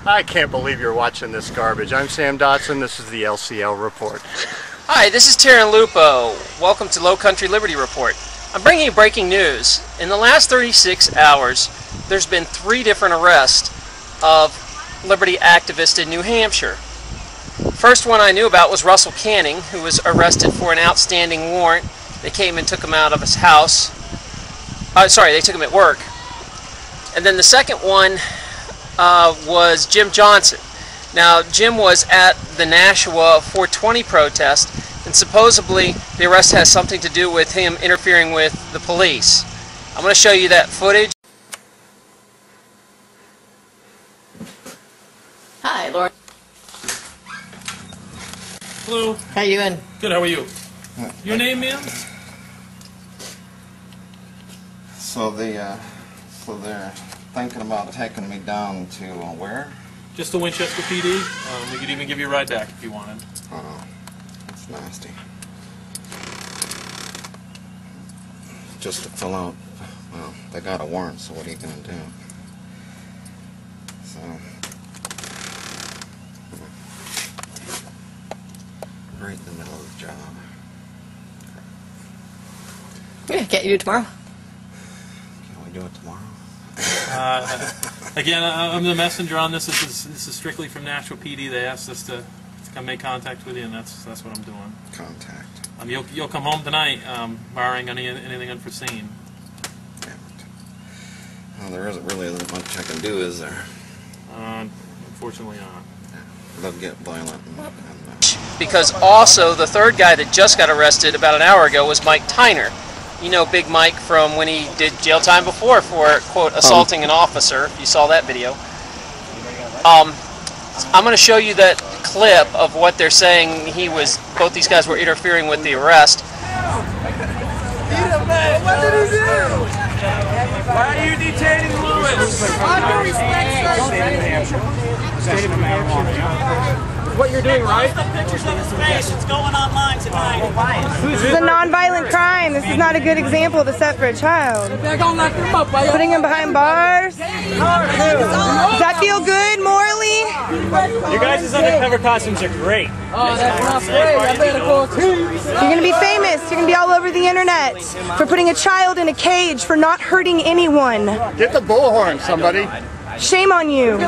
I can't believe you're watching this garbage. I'm Sam Dotson. This is the LCL Report. Hi, this is Taryn Lupo. Welcome to Low Country Liberty Report. I'm bringing you breaking news. In the last 36 hours, there's been 3 different arrests of liberty activists in New Hampshire. First one I knew about was Russel Kanning, who was arrested for an outstanding warrant. They came and took him out of his house. They took him at work. And then the second one was Jim Johnson. Now, Jim was at the Nashua 420 protest, and supposedly the arrest has something to do with him interfering with the police. I'm going to show you that footage. Hi, Lauren. Hello. How you doing? Good, how are you? Your name, ma'am? So they're thinking about taking me down to where? Just to Winchester PD. We could even give you a ride back if you wanted. Oh, that's nasty. Just to fill out, well, they got a warrant, so what are you going to do? So, right in the middle of the job. Yeah, can't you do it tomorrow? Can we do it tomorrow? Again, I'm the messenger on this. This is strictly from Nashua PD. They asked us to come make contact with you, and that's what I'm doing. Contact. You'll come home tonight, barring anything unforeseen. Damn it. Well, there isn't really much I can do, is there? Unfortunately not. Yeah. They'll get violent. Because also the third guy that just got arrested about an hour ago was Mike Tyner. You know Big Mike from when he did jail time before for, quote, assaulting an officer, if you saw that video. I'm going to show you that clip of what they're saying both these guys were interfering with the arrest. What did he do? Why are you detaining Lewis? Under respect, State of New Hampshire. What you're doing, right? The pictures of his face. It's going online tonight. This is a non-violent crime. This is not a good example to set for a child. Putting him behind bars. Does that feel good morally? You guys' undercover costumes are great. Oh, that's not great. I better go too. You're going to be famous. You're going to be all over the internet for putting a child in a cage for not hurting anyone. Get the bullhorn, somebody. Shame on you.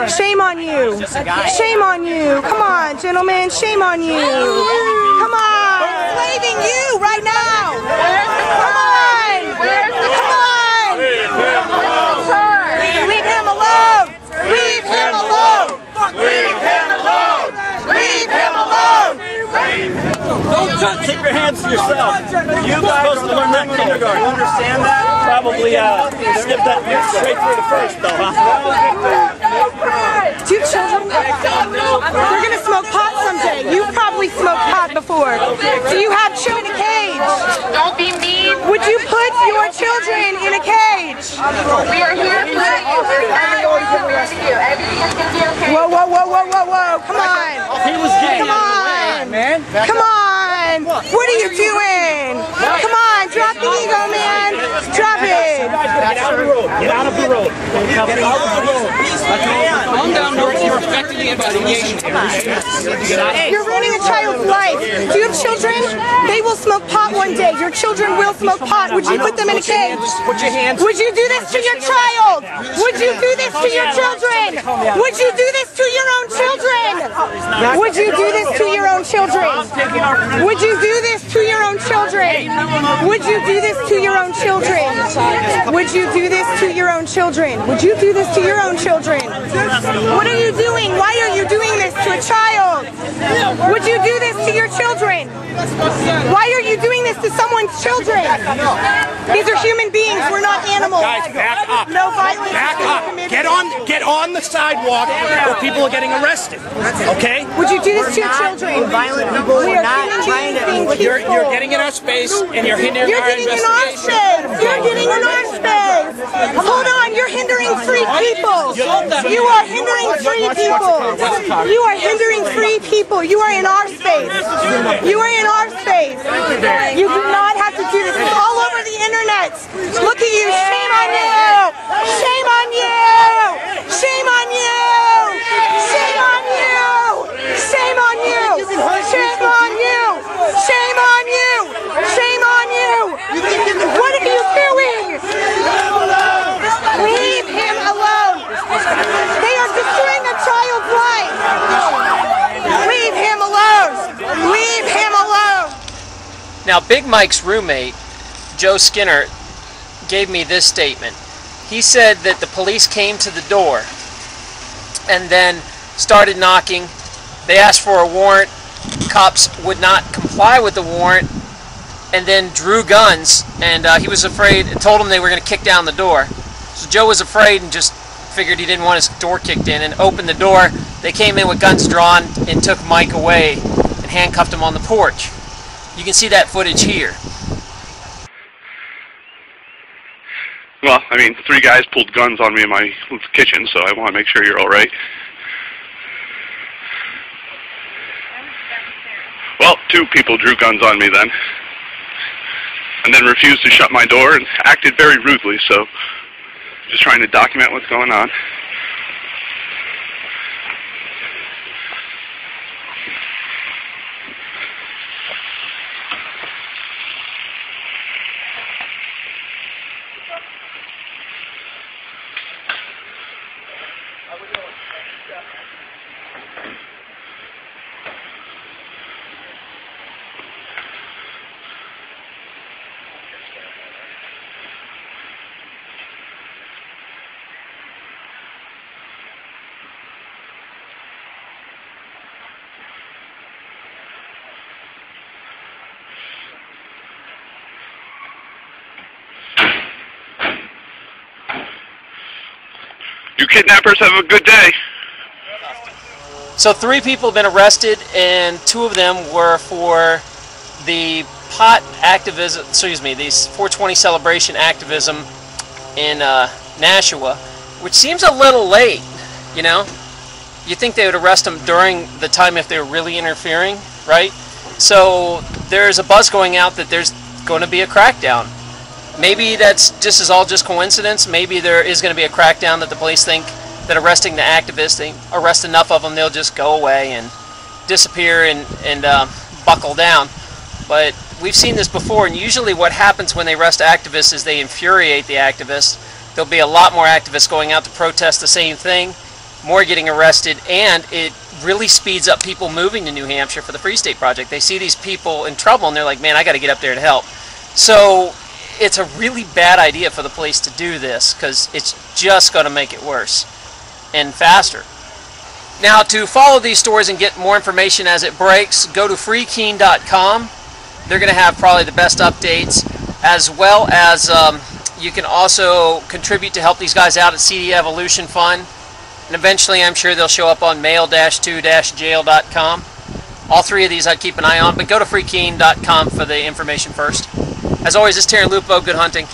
Shame on you. Shame on you. Come on, gentlemen. Shame on you. Come on. Enslaving you right now. Come on. Come on. Leave him alone. Leave him alone. Leave him alone. Leave him alone. Don't keep your hands to yourself. You guys are supposed to learn that in kindergarten. You understand that? Probably skip that straight through the first, though, huh? Two children? They're going to smoke pot someday. You've probably smoked pot before. Do you have children in a cage? Don't be mean. Would you put your children in a cage? We are here for you. We're not going to rescue you. Everything is going to be okay. Whoa, whoa, whoa, whoa, whoa, whoa. Come on. He was getting Come on. man. Come on. What are you doing? Come on. Drop the ego, man. Drop it. Get out of the road. Get out of the road. Get out of the road. Calm down, you're affecting the investigation. You're ruining a child's life. Do you have children? They will smoke pot one day. Your children will smoke pot. Would you put them in a cage? Put your hands. Would you do this to your child? Would you do this to your children? Would you do this to your own children? Would you do this to your own children? Would you do this to your own children? Would you do this to your own children? Would you do this to your own children? Would you do this to your own children? What are you doing? Why are you doing this to a child? Would you do this to your children? Why are you doing this to someone's children? These are human beings. We're not animals. Guys, back up. No violence. Back up. Get on the sidewalk where people are getting arrested. Okay? Would you do this to your children? Violent people We are are not human trying beings to being You're peaceful. getting in our space and you're hindering You're our getting in our investigation. space. You're getting in our space. Hold on. You're hindering free people. You are hindering free people. You are hindering free people. You are in our space. You are in our space. You do not have to do this. It's all over the internet. Look at you. Shame on you. Shame on you. Shame on you. Now, Big Mike's roommate, Joe Skinner, gave me this statement. He said that the police came to the door and then started knocking. They asked for a warrant. Cops would not comply with the warrant and then drew guns, and he was afraid and told them they were going to kick down the door. So Joe was afraid and just figured he didn't want his door kicked in and opened the door. They came in with guns drawn and took Mike away and handcuffed him on the porch. You can see that footage here. Well, I mean, 3 guys pulled guns on me in my kitchen, so I want to make sure you're all right. Well, 2 people drew guns on me then, and then refused to shut my door and acted very rudely, so just trying to document what's going on. You kidnappers have a good day. So 3 people have been arrested, and 2 of them were for the pot activism, these 420 celebration activism in Nashua, which seems a little late, you know? You think they would arrest them during the time if they were really interfering, right? So there's a buzz going out that there's going to be a crackdown. Maybe that's all just coincidence. Maybe there is going to be a crackdown that the police think that arresting the activists, they arrest enough of them, they'll just go away and disappear and buckle down. But we've seen this before, and usually what happens when they arrest activists is they infuriate the activists. There'll be a lot more activists going out to protest the same thing, more getting arrested, and it really speeds up people moving to New Hampshire for the Free State Project. They see these people in trouble, and they're like, man, I got to get up there to help. So it's a really bad idea for the police to do this, because it's just going to make it worse and faster. Now, to follow these stories and get more information as it breaks, go to freekeene.com. They're going to have probably the best updates, as well as you can also contribute to help these guys out at CD Evolution Fund, and eventually I'm sure they'll show up on mail-to-jail.com. All 3 of these I'd keep an eye on, but go to freekeene.com for the information first. As always, this is Terry Lupo. Good hunting.